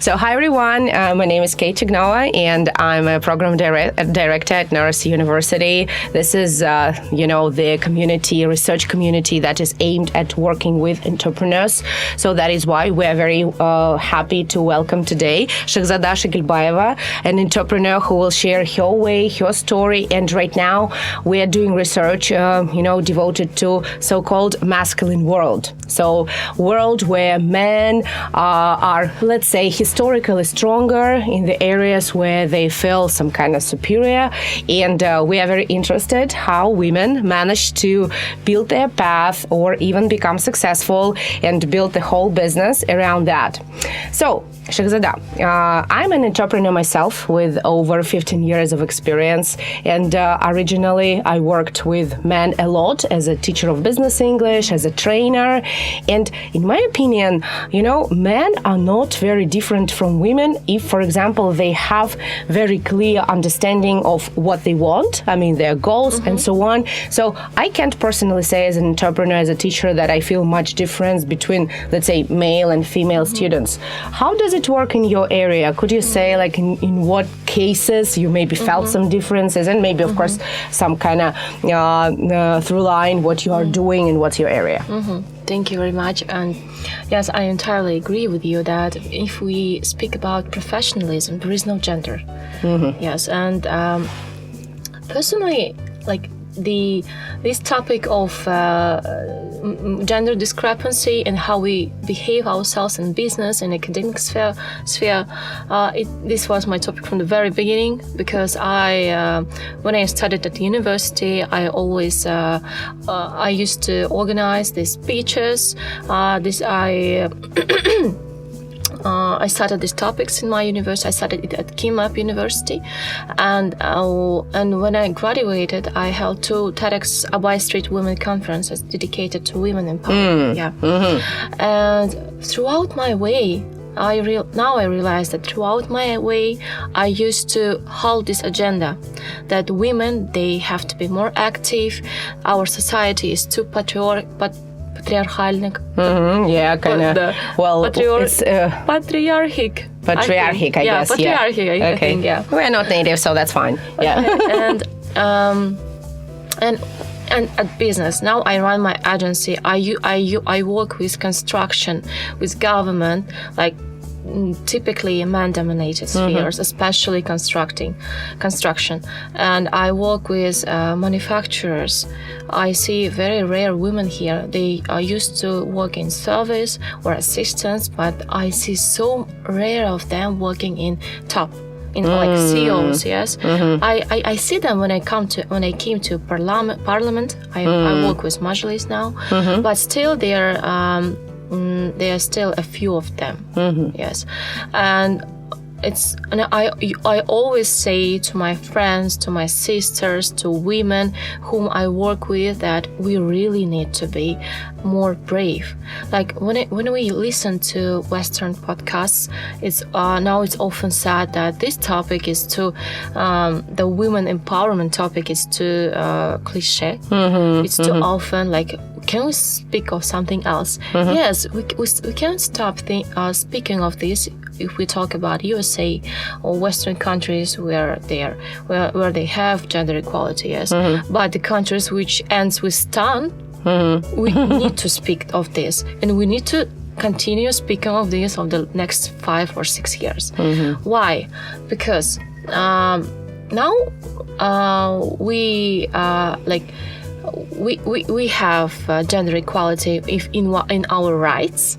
So hi everyone, my name is Kate Chegnova and I'm a program director at Norris University. This is, the research community that is aimed at working with entrepreneurs. So that is why we are very happy to welcome today Shahzada Shogelbayeva, an entrepreneur who will share her way, her story. And right now we are doing research, devoted to so-called masculine world. So world where men are, let's say, historically stronger in the areas where they feel some kind of superior. And we are very interested how women manage to build their path or even become successful and build the whole business around that. So, Shahzada, I'm an entrepreneur myself with over 15 years of experience, and originally I worked with men a lot as a teacher of business English, as a trainer, and in my opinion, men are not very different from women if, for example, they have very clear understanding of what they want, their goals and so on. So I can't personally say as an entrepreneur, as a teacher, that I feel much difference between, let's say, male and female students. How does it work in your area? Could you say, like, in what cases you maybe felt some differences, and maybe, of course, some kind of through line what you are doing and what's your area? Thank you very much. And yes, I entirely agree with you that if we speak about professionalism, there is no gender. Yes, and personally, like this topic of gender discrepancy and how we behave ourselves in business and academic sphere, this was my topic from the very beginning, because when I studied at the university, I always I used to organize these speeches. I started these topics in my university. I started it at KIMAP University, and when I graduated, I held 2 TEDx Abai Street Women conferences dedicated to women empowerment. And throughout my way, I realize that throughout my way, I used to hold this agenda that women, they have to be more active. Our society is too patriarchal. Patriarchic, I guess. Patriarchic, I think, yeah. We're not native, so that's fine. Yeah. And at business, now I run my agency. I work with construction, with government, like typically man-dominated spheres, especially construction. And I work with manufacturers. I see very rare women here. They are used to work in service or assistance, but I see so rare of them working in top, like CEOs. Yes, I see them when I came to parliament. I work with Majlis now, but still there are still a few of them. Yes, and I always say to my friends, to my sisters, to women whom I work with, that we really need to be more brave. Like when we listen to Western podcasts, it's often said that this topic is too the women empowerment topic is too cliche. It's too often like, can we speak of something else? Yes, we can't stop speaking of this if we talk about USA or Western countries where they have gender equality. Yes, but the countries which ends with "stan," we need to speak of this, and we need to continue speaking of this of the next 5 or 6 years. Why? Because now we have gender equality in our rights,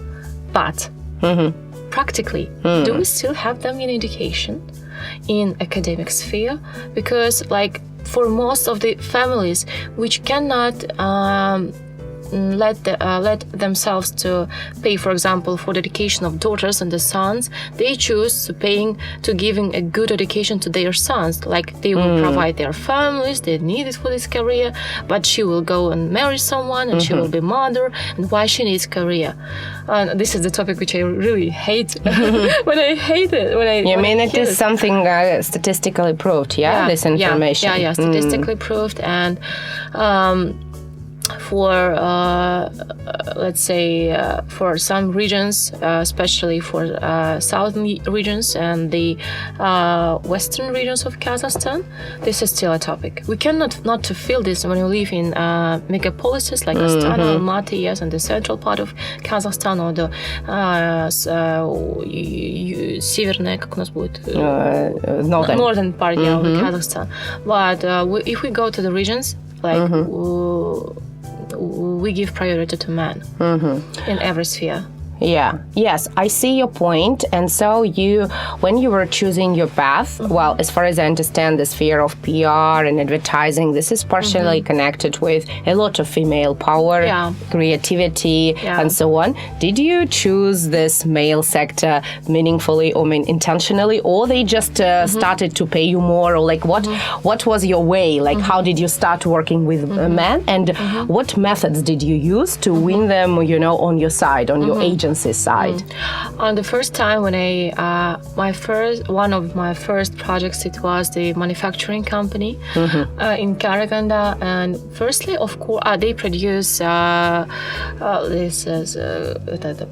but practically, do we still have them in education, in academic sphere? Because, like, for most of the families which cannot let themselves to pay, for example, for the education of daughters and the sons, they choose to giving a good education to their sons. Like, they will provide their families, they need it for this career, but she will go and marry someone and she will be mother, and why she needs career. And this is the topic which I really hate. It is something statistically proved, this information? Yeah, statistically proved. And for let's say for some regions, especially for southern regions and the western regions of Kazakhstan, this is still a topic. We cannot not to feel this when you live in megapolises like Astana, Almaty, yes, and the central part of Kazakhstan, or the северная, как у нас будет? Northern part of Kazakhstan. But if we go to the regions, like we give priority to men in every sphere. Yeah. Yes, I see your point. And so when you were choosing your path, well, as far as I understand, the sphere of PR and advertising, this is partially connected with a lot of female power, creativity, and so on. Did you choose this male sector meaningfully or intentionally, or they just started to pay you more, or like what was your way? Like how did you start working with men, and what methods did you use to win them, on your side, on your agency side? On the first time when one of my first projects, it was the manufacturing company in Karaganda, and firstly, of course, they produce this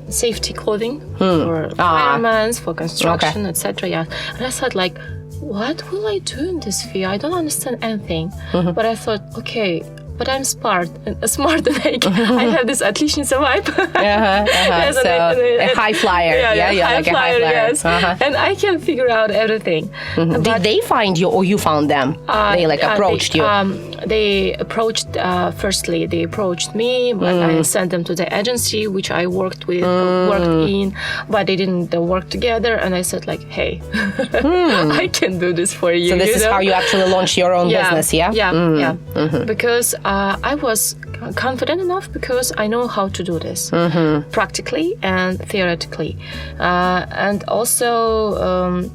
safety clothing for firemen, for construction, etc. Yeah, and I thought like, what will I do in this field? I don't understand anything. But I thought, okay, but I'm smart and I have this отличница vibe. Yes, so a high flyer. High flyer, yes. And I can figure out everything. Did they find you or you found them? They approached you? They approached, firstly, they approached me, but I sent them to the agency, which I worked in, but they didn't work together. And I said like, hey, I can do this for you. So this is how you actually launch your own business, yeah? Yeah. Because I was confident enough because I know how to do this practically and theoretically. And also,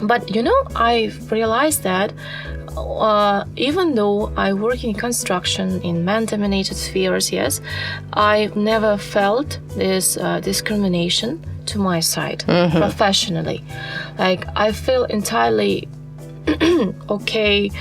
but I realized that even though I work in construction in man-dominated spheres, yes, I've never felt this discrimination to my side professionally. Like I feel entirely okay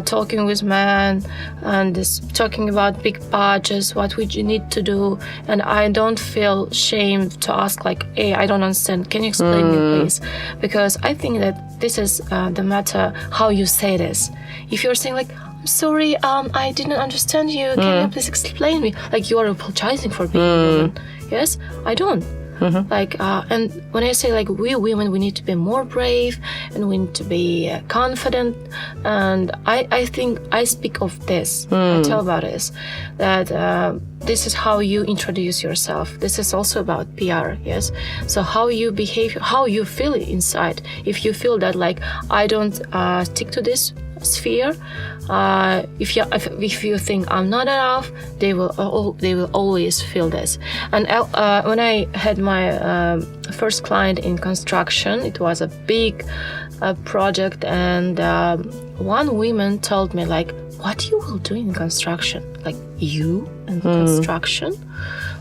talking with men and talking about big budgets, what we need to do, and I don't feel shame to ask like, hey, I don't understand, can you explain me please? Because I think that this is the matter how you say this. If you're saying like, I'm sorry, I didn't understand you, can you please explain me, like you are apologizing for being a woman. Yes, I don't. Like, and when I say like we women, we need to be more brave and we need to be confident. And I think I speak of this. I tell about this, that this is how you introduce yourself. This is also about PR, yes. So how you behave, how you feel inside. If you feel that like I don't stick to this sphere, if you think I'm not enough, they will always feel this. And when I had my first client in construction, it was a big project, and one woman told me like, what you will do in construction? Like you in construction?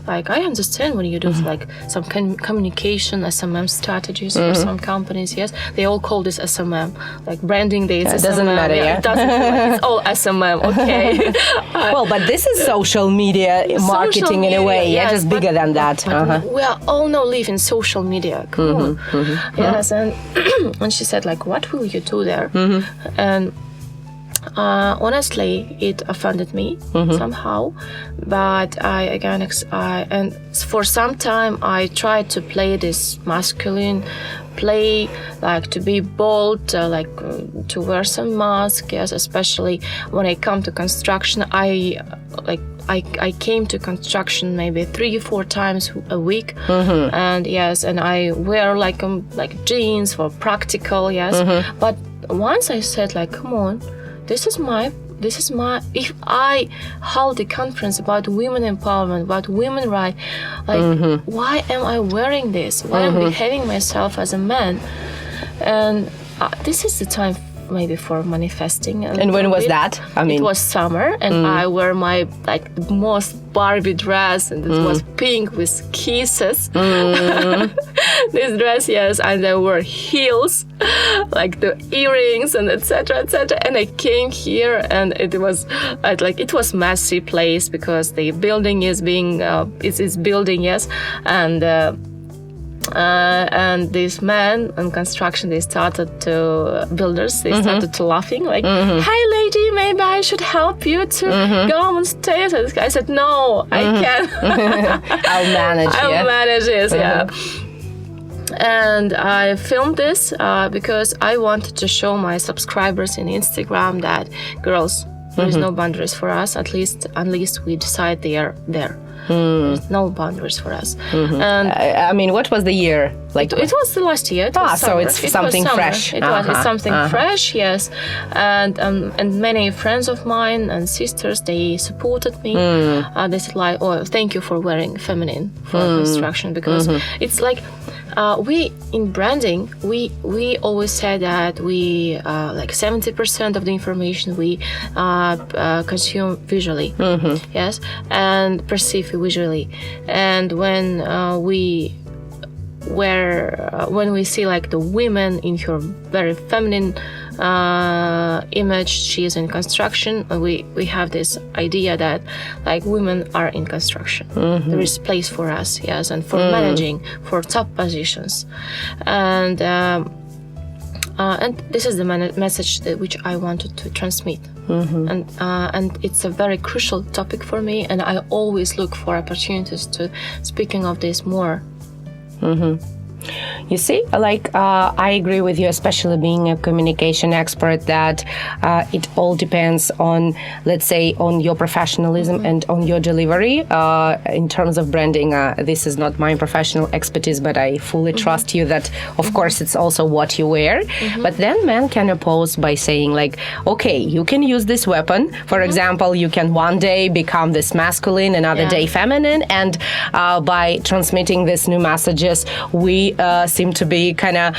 Like I understand when you do like some communication SMM strategies for some companies, yes, they all call this SMM, like branding days. It doesn't matter, It doesn't matter. It's all SMM, okay. Well, but this is social media marketing in a way, yes, just bigger than that. We are all now live in social media. Come on. Yes, and and she said like, what will you do there? And honestly, it offended me somehow, but and for some time I tried to play this masculine play, like to be bold, to wear some mask, yes, especially when I come to construction. I came to construction maybe 3-4 times a week, and yes, and I wear like jeans for practical, yes. But once I said like, come on, this is my, if I hold a conference about women empowerment, about women rights, like, why am I wearing this? Why am I behaving myself as a man? And this is the time maybe for manifesting. And when was that? I mean, it was summer, and I wear my like most Barbie dress, and it was pink with kisses. This dress, yes, and there were heels, like the earrings, and etc., etc. And I came here, and it was it was messy place because the building is being is building, yes, and this man in construction, they started to started to laughing like, "Hi lady, maybe I should help you to go on stage." I said, "No, I can't." I'll manage. I'll manage this, yeah. And I filmed this because I wanted to show my subscribers in Instagram that, girls, there is no boundaries for us, at least unless we decide they are there. There's no boundaries for us. And I mean, what was the year? Like it was the last year. It was so summer. it's something fresh. It's something fresh, yes. And many friends of mine and sisters, they supported me. They said like, "Oh, thank you for wearing feminine for construction," because it's like we in branding, we always say that we like 70% of the information we consume visually, yes, and perceive visually. And when when we see like the women in her very feminine image, she is in construction, we have this idea that like women are in construction. There is place for us, yes, and for managing, for top positions, and this is the message which I wanted to transmit. And it's a very crucial topic for me, and I always look for opportunities to speaking of this more. You see, like I agree with you, especially being a communication expert, that it all depends on, let's say, on your professionalism and on your delivery. In terms of branding, this is not my professional expertise, but I fully trust you that, of course, it's also what you wear. But then men can oppose by saying like, okay, you can use this weapon. For example, you can one day become this masculine, another day feminine, and by transmitting these new messages, we seem to be kind of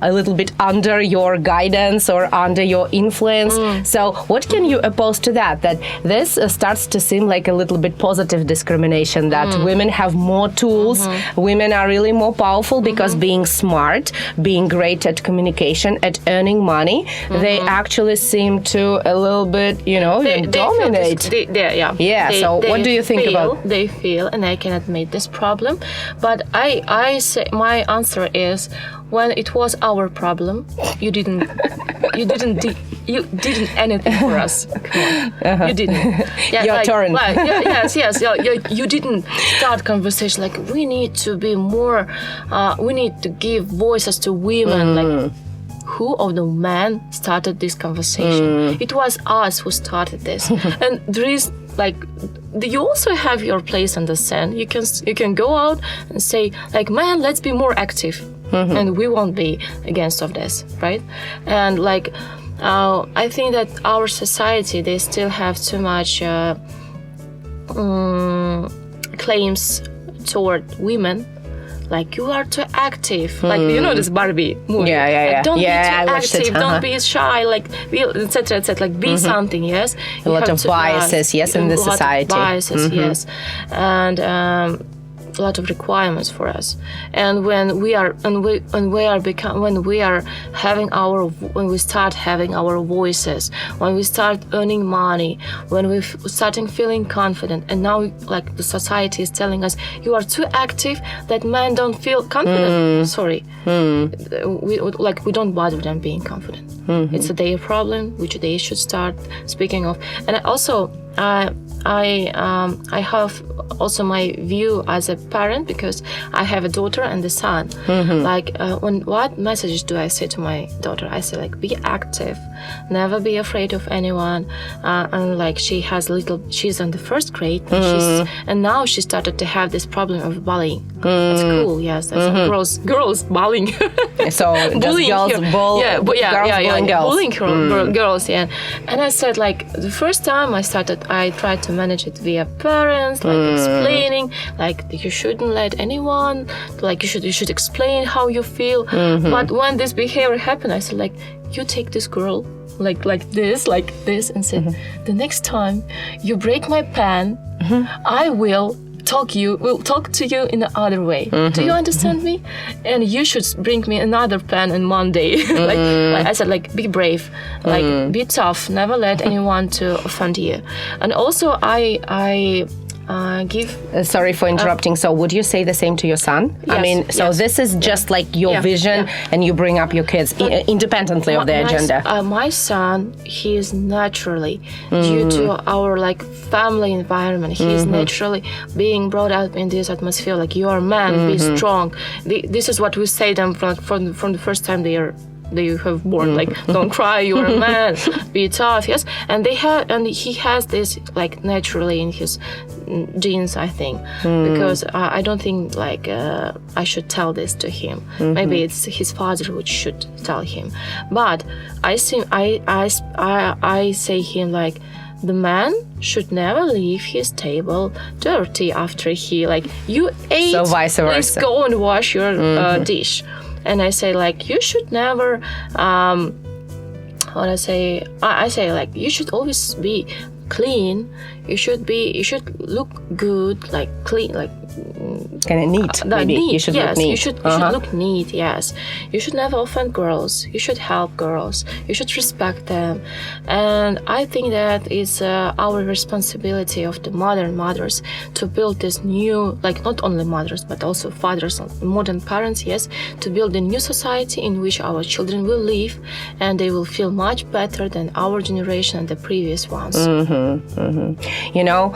a little bit under your guidance or under your influence. So what can you oppose to that? That this starts to seem like a little bit positive discrimination, that women have more tools, women are really more powerful because being smart, being great at communication, at earning money, they actually seem to a little bit, dominate. So what do you think about? They feel, and I can admit this problem, but I say my answer is, when it was our problem, you didn't anything for us. Come on. You didn't. Yeah, your turn. Yes. You didn't start conversation like, we need to be more. We need to give voices to women. Like, who of the men started this conversation? It was us who started this, and there is like. You also have your place in the scene. You can go out and say like, man, let's be more active, and we won't be against of this, right? And like, I think that our society, they still have too much claims toward women. Like, you are too active. Like, this Barbie movie. Yeah. Like, don't be too active. Don't be shy. Like, etc. Like, be something. Yes. A lot of biases. Yes, in the society. Biases. Yes, and a lot of requirements for us. And when we start having our voices, when we start earning money, when we starting feeling confident, and now like the society is telling us, you are too active, that men don't feel confident. Sorry, we don't bother them being confident. It's their problem, which they should start speaking of. And also, I have also my view as a parent, because I have a daughter and a son. Like, what messages do I say to my daughter? I say like, be active, never be afraid of anyone. And like, she's in the first grade, and now she started to have this problem of bullying. That's cool. Yes, that's girls bullying. So bullying bullying girls. Yeah. And I said like, the first time I started I try to manage it via parents, like explaining, like you shouldn't let anyone, like you should explain how you feel. But when this behavior happened, I said like, you take this girl like this, and say, the next time you break my pen, I will talk to you in the other way. Do you understand me? And you should bring me another pen on Monday. like I said, like, be brave, like be tough, never let anyone to offend you. And also I give... sorry for interrupting. So would you say the same to your son? Yes, I mean, so this is just like your vision, and you bring up your kids independently of the agenda. My son, he is naturally, due to our like family environment, he is naturally being brought up in this atmosphere, like, you are a man, be strong. This is what we say them from the first time they have born, like, don't cry, you're a man, be tough, yes. And he has this like naturally in his genes, I think, because I don't think like I should tell this to him. Maybe it's his father which should tell him. But I say him like, the man should never leave his table dirty after he, like, you ate, so vice versa. Please go and wash your dish. And I say like, you should never I say like, you should always be clean. You should look good, like clean, like kind of neat. Maybe neat, you should yes, look neat. You should look neat. Yes, you should never offend girls. You should help girls. You should respect them. And I think that is our responsibility of the modern mothers to build this new, like, not only mothers but also fathers, modern parents. Yes, to build a new society in which our children will live, and they will feel much better than our generation and the previous ones. You know,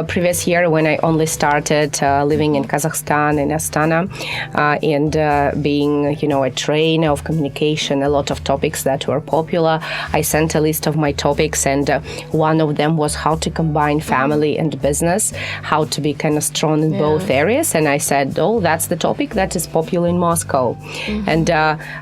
previous year when I only started living in Kazakhstan, in Astana, and being, you know, a trainer of communication, a lot of topics that were popular, I sent a list of my topics, and one of them was how to combine family and business, how to be kind of strong in both areas. And I said, oh, that's the topic that is popular in Moscow. And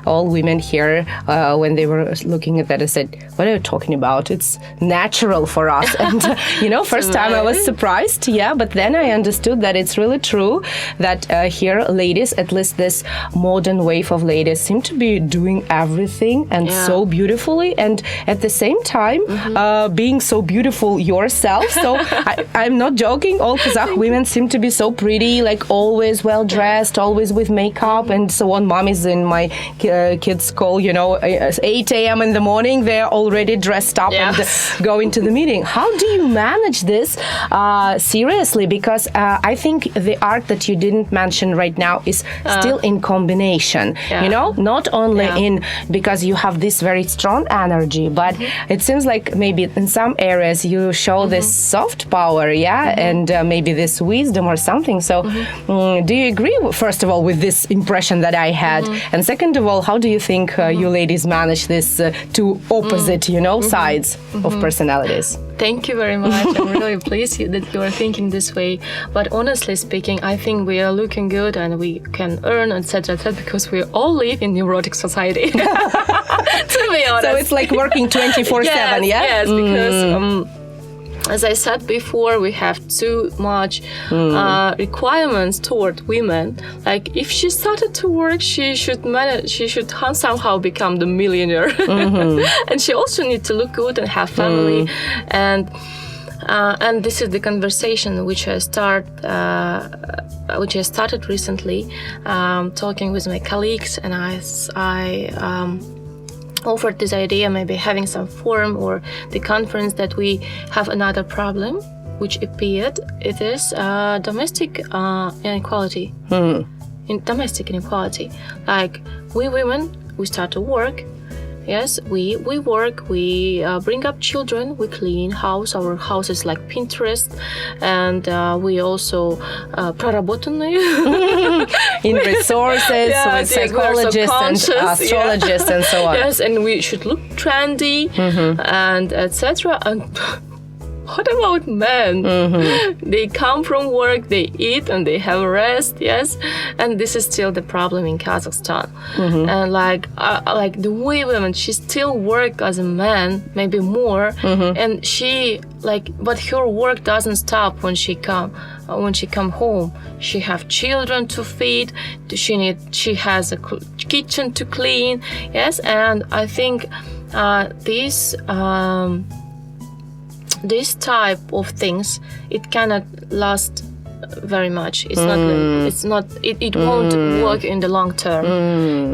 all women here, when they were looking at that, I said, what are you talking about? It's natural for us. And, you know, first time I was surprised, but then I understood that it's really true that here ladies, at least this modern wave of ladies, seem to be doing everything and so beautifully, and at the same time being so beautiful yourself. So I'm not joking, all Kazakh women seem to be so pretty, like always well dressed, always with makeup and so on. Mom is in my kids' school, you know, 8 a.m. in the morning, they're already dressed up and going to the meeting. How do you manage this seriously? Because I think the art that you didn't mention right now is still in combination, you know, not only in, because you have this very strong energy, but it seems like maybe in some areas you show this soft power, and maybe this wisdom or something. So do you agree, first of all, with this impression that I had? And second of all, how do you think you ladies manage this two opposite, you know, sides of personalities? Thank you very much. I'm really pleased that you are thinking this way. But honestly speaking, I think we are looking good and we can earn, etc., because we all live in neurotic society. To be honest. So it's like working 24/7, Yes, because as I said before, we have too much requirements toward women. Like, if she started to work, she should manage. She should somehow become the millionaire, and she also needs to look good and have family. And this is the conversation which I started recently, talking with my colleagues, and I offered this idea, maybe having some forum or the conference, that we have another problem which appeared. It is domestic inequality. In domestic inequality, like, we women, we start to work. Yes, we work, we bring up children, we clean house. Our house is like Pinterest, and we also проработанные in resources, with psychologists and astrologists and so on. Yes, and we should look trendy and etc. And what about men? They come from work, they eat and they have rest, yes. And this is still the problem in Kazakhstan. And like the way women, she still work as a man, maybe more, and she but her work doesn't stop when she come home. She have children to feed. She has a kitchen to clean, yes. And I think this type of things, it cannot last very much. It won't work in the long term.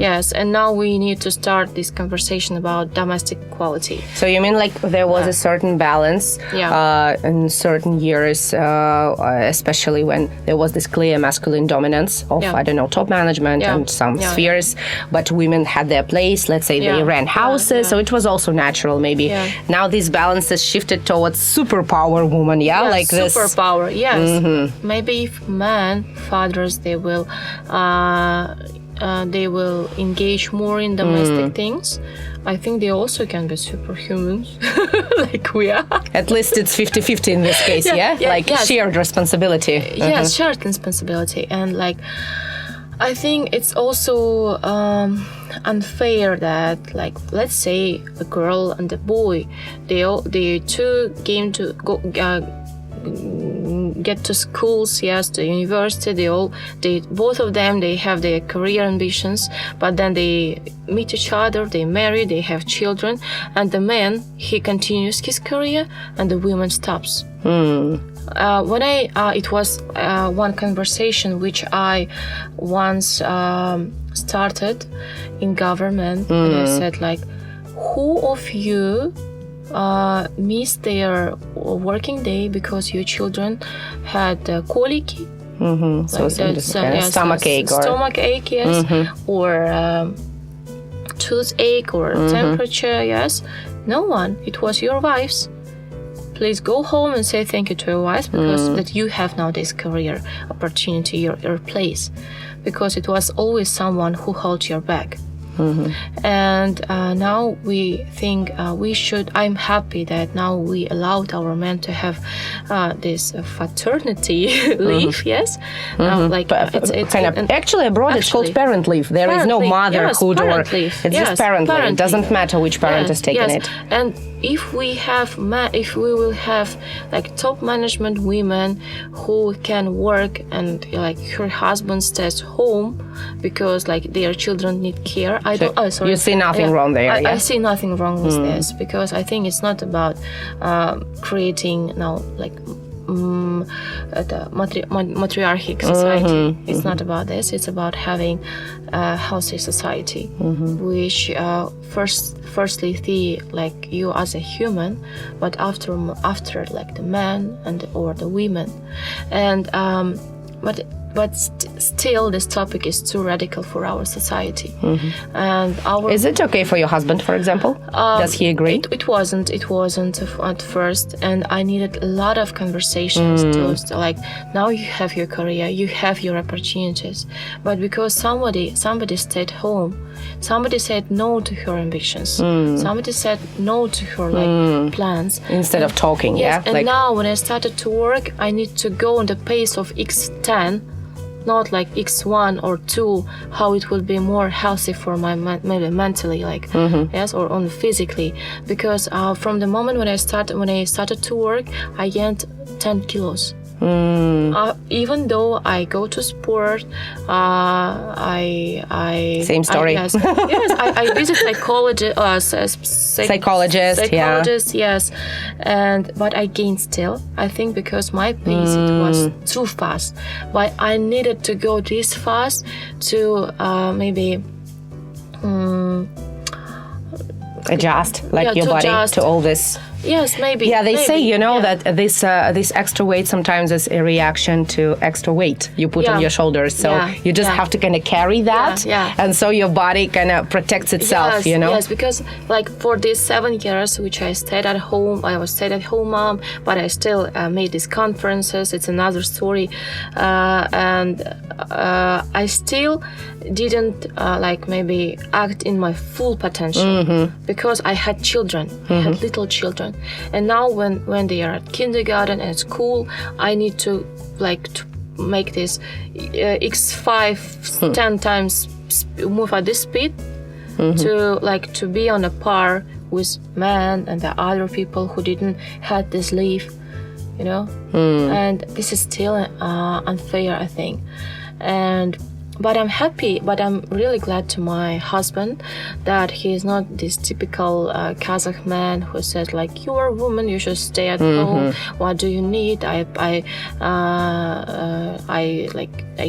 Yes, and now we need to start this conversation about domestic equality. So you mean like there was a certain balance in certain years, especially when there was this clear masculine dominance of, I don't know, top management and some spheres, but women had their place. Let's say they ran houses, so it was also natural maybe. Now this balance has shifted towards superpower woman, like this. Superpower, yes. Maybe if men, fathers, they will engage more in domestic things, I think they also can be superhumans, like we are. At least it's 50-50 in this case, shared responsibility. Yes, shared responsibility. And like, I think it's also unfair that, like, let's say a girl and a boy, they two came to go get to schools, to university. Both of them, they have their career ambitions, but then they meet each other, they marry, they have children, and the man, he continues his career, and the woman stops. It was one conversation which I once started in government, and I said, like, who of you miss their working day because your children had colic, stomach ache, yes, or toothache or temperature, yes. No one. It was your wives. Please go home and say thank you to your wives, because that you have now this career opportunity, your place, because it was always someone who held your back. And now we think we should. I'm happy that now we allowed our men to have this paternity leave. Yes, actually abroad it's called parent leave. There is no motherhood or leave. It's just parent leave. It doesn't matter which parent is taking it. And if we will have like top management women who can work and like her husband stays home because like their children need care, you see nothing wrong there. I see nothing wrong with this, because I think it's not about creating now like the matriarchic society. It's not about this. It's about having a healthy society, which firstly see like you as a human, but after like the man or the women, and but still this topic is too radical for our society. And is it okay for your husband, for example? Does he agree? It wasn't at first, and I needed a lot of conversations to like, now you have your career, you have your opportunities, but because somebody stayed home, somebody said no to her ambitions, somebody said no to her like plans, instead of talking. Yes, and now when I started to work, I need to go on the pace of X10, not like X1 or 2, how it would be more healthy for my maybe mentally, like yes, or on physically, because from the moment when I started to work, I gained 10 kilos. Even though I go to sport, same story. I visit psychologist, yes, but I gained still. I think because my pace it was too fast, but I needed to go this fast to maybe adjust your body to all this. Yes, maybe. Yeah, they say, that this extra weight sometimes is a reaction to extra weight you put on your shoulders. So you just have to kind of carry that. And so your body kind of protects itself, Yes, because like for these 7 years, which I stayed at home, I was stayed-at-home mom, but I still made these conferences. It's another story. And I still didn't maybe act in my full potential because I had children. I had little children. children. And now when they are at kindergarten and school, I need to make this x5 10 times move at this speed to be on a par with men and the other people who didn't had this leave, and this is still unfair, I think. But I'm happy, but I'm really glad to my husband that he is not this typical Kazakh man who says like, you are a woman, you should stay at home. What do you need? I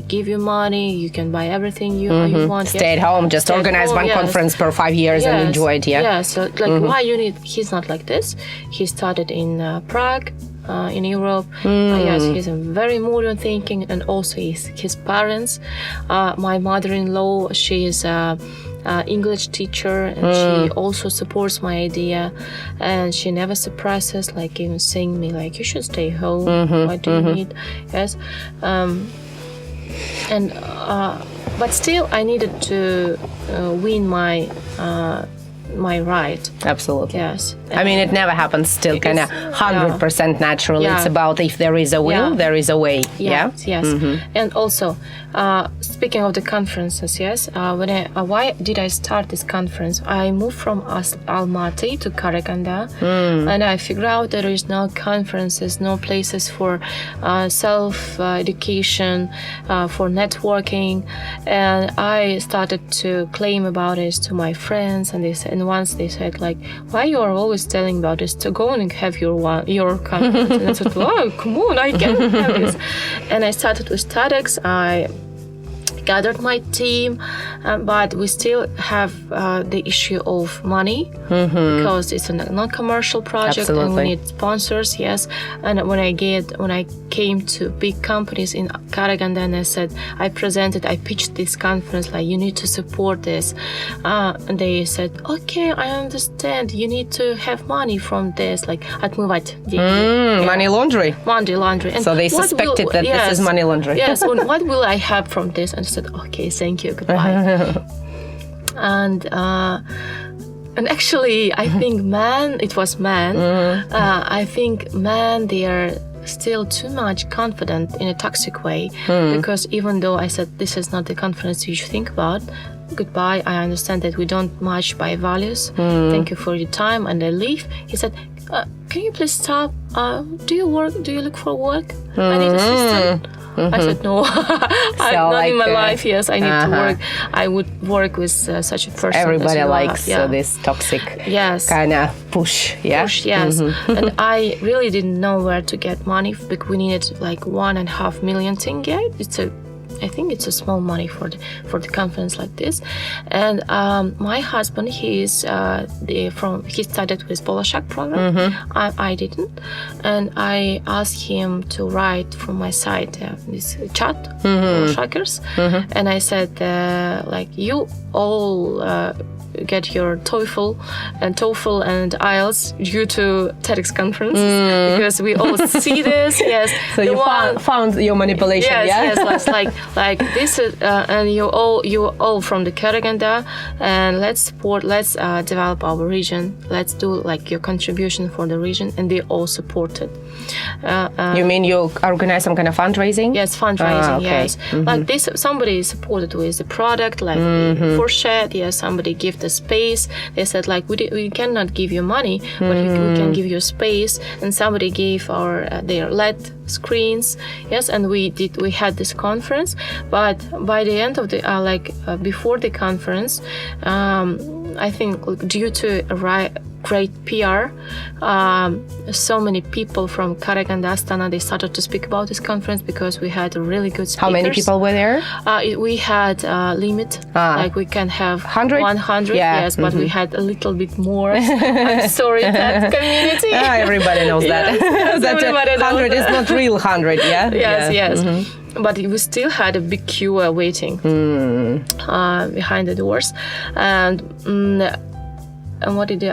give you money. You can buy everything you want. Stay at home. Just stay organize one conference per 5 years and enjoy it. Yeah. So why you need? He's not like this. He started in Prague. In Europe. Yes, he's a very modern thinking, and also his parents. My mother-in-law, she is a English teacher, and she also supports my idea, and she never suppresses, like even saying me like, you should stay home. What do you need? Yes. But still I needed to win my right. Absolutely. Yes. I mean, it never happens still kind of 100% naturally. Yeah. It's about if there is a will, there is a way. Yes. And also, speaking of the conferences, why did I start this conference? I moved from Almaty to Karaganda, and I figured out there is no conferences, no places for self-education, for networking, and I started to claim about this to my friends, and once they said like, why you are always telling about this, to go and have your conference. And I said, oh, come on, I can have this. And I started with TEDx. I gathered my team, but we still have the issue of money because it's a non-commercial project. Absolutely. And we need sponsors. Yes. And when I came to big companies in Karaganda, and I pitched this conference like, you need to support this, and they said, okay, I understand, you need to have money from this, like отmывать деньги. Money laundry. And so they suspected that this is money laundry. Yes. And what will I have from this? And I said, okay, thank you, goodbye. And actually, I think it was men. I think men, they are still too much confident in a toxic way, because even though I said this is not the conference you should think about, goodbye, I understand that we don't match by values, thank you for your time, and I leave. He said, can you please stop? Do you look for work? I need assistant. I said, no, not in my life. Yes, I need to work. I would work with such a person. Everybody likes this toxic kind of push. Yeah. Push, yes. And I really didn't know where to get money, because we needed like 1.5 million tenge. I think it's a small money for the conference like this. And my husband, he started with Bolashak program. I didn't, and I asked him to write from my side this chat, Bolashakers, and I said you all get your TOEFL and IELTS due to TEDx conferences, because we all see this. Yes. So you found your manipulation. Yes. Like this is, and you all from the Karaganda, and let's develop our region. Let's do like your contribution for the region, and they all supported. You mean you organize some kind of fundraising? Yes, fundraising. Okay. Yes, like this, somebody supported with the product, like for shed. Yes, somebody give the space. They said like, we cannot give you money, but we can give you space. And somebody gave their LED screens. Yes, and we had this conference. But by the end of the before the conference, I think due to great PR, so many people from Karaganda, Astana, they started to speak about this conference because we had really good speakers. How many people were there? We had a limit, like we can have 100. Yes, but we had a little bit more. I'm sorry, that community. Everybody knows that. That everybody 100 is not real 100, yeah? Yes. But we still had a big queue waiting behind the doors, and what did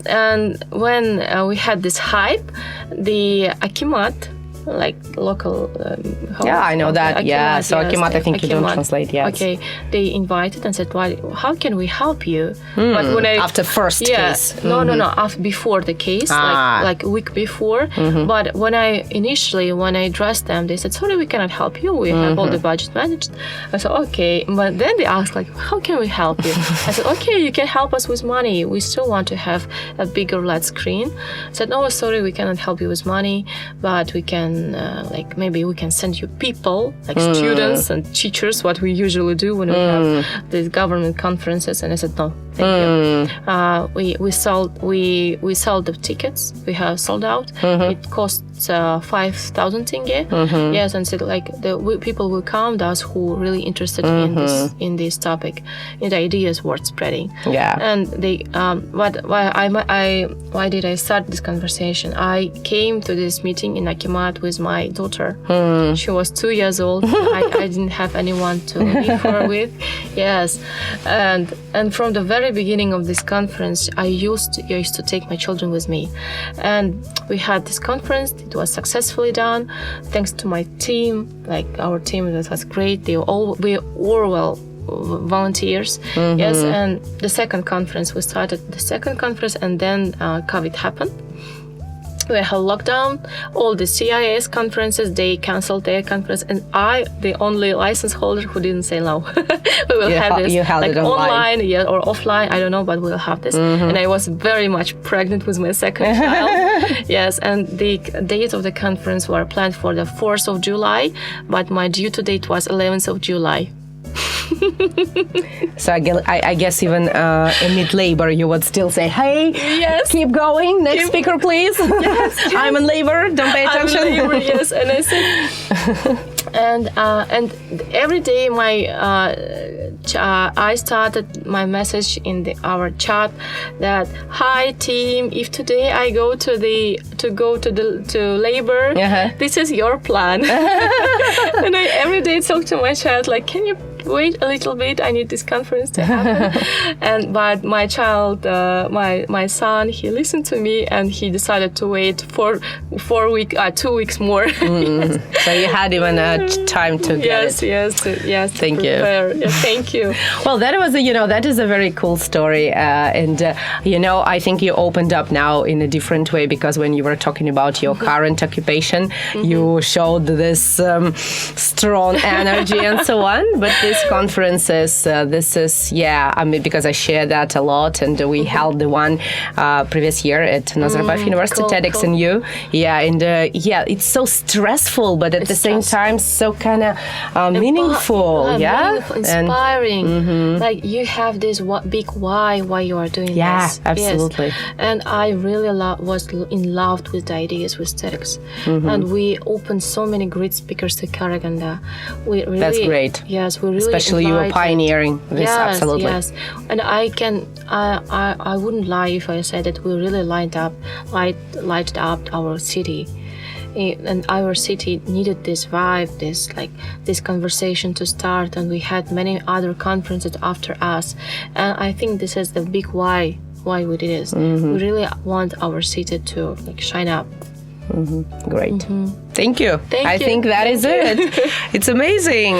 and when we had this hype, the Akimat like local. I know that. Akimat, So Akimat, I think you don't translate yet. Okay, they invited and said, "Why? How can we help you?" But when After first case. No. After before the case, like a week before. But when I addressed them, they said, "Sorry, we cannot help you. We have all the budget managed." I said, "Okay," but then they asked, like, "How can we help you?" I said, "Okay, you can help us with money. We still want to have a bigger LED screen." I said, "No, sorry, we cannot help you with money, but we can, maybe we can send you people, like students and teachers, what we usually do when we have these government conferences." And I said, "No, thank you." We sold the tickets. We have sold out. It costs 5,000 tenge. Yes, and said people will come, those who really interested in this topic, and the ideas worth spreading. Yeah. And they why did I start this conversation? I came to this meeting in Akimat with my daughter. She was 2 years old. I didn't have anyone to leave her with. Yes, and from the very beginning of this conference, I used to take my children with me, and we had this conference. It was successfully done thanks to my team. Like our team, that was great. We were volunteers. Yes, and the second conference, we started the second conference, and then COVID happened. We had lockdown. All the CIS conferences, they canceled their conference, and the only license holder who didn't say no. We will have this. You held it online. Or offline, I don't know, but we'll have this. And I was very much pregnant with my second child. Yes, and the date of the conference were planned for the 4th of July, but my due date was 11th of July. So I guess even amid labor, you would still say, "Hey, yes, keep going. Next speaker, please." Yes. I'm in labor. Don't pay attention. I'm in labor, yes, and I said, and every day I started my message in our chat that, "Hi team, if today I go to labor, this is your plan." And I every day talk to my child like, "Can you wait a little bit? I need this conference to happen." But my child, my son, he listened to me and he decided to wait for 2 weeks more. Yes. So you had even time to get it. Yes. Thank you. Thank you. Well, that is a very cool story, and I think you opened up now in a different way, because when you were talking about your current occupation, you showed this strong energy and so on. But these conferences, because I share that a lot, and we held the one previous year at Nazarbayev University, cool, TEDx cool. and you. It's so stressful, but at the same time, so kind of meaningful. Meaningful, inspiring. Like you have this big why you are doing this. Yeah, absolutely. Yes. And I really was in love with the ideas with TEDx. And we opened so many great speakers to Karaganda. That's great. Yes, we really especially you were pioneering this. Absolutely. Yes. And I wouldn't lie if I said that we really lighted up our city. And our city needed this vibe, this conversation to start, and we had many other conferences after us. And I think this is the big why we did this. We really want our city to shine up. Great. Thank you. Thank I you. think that is it. It's amazing.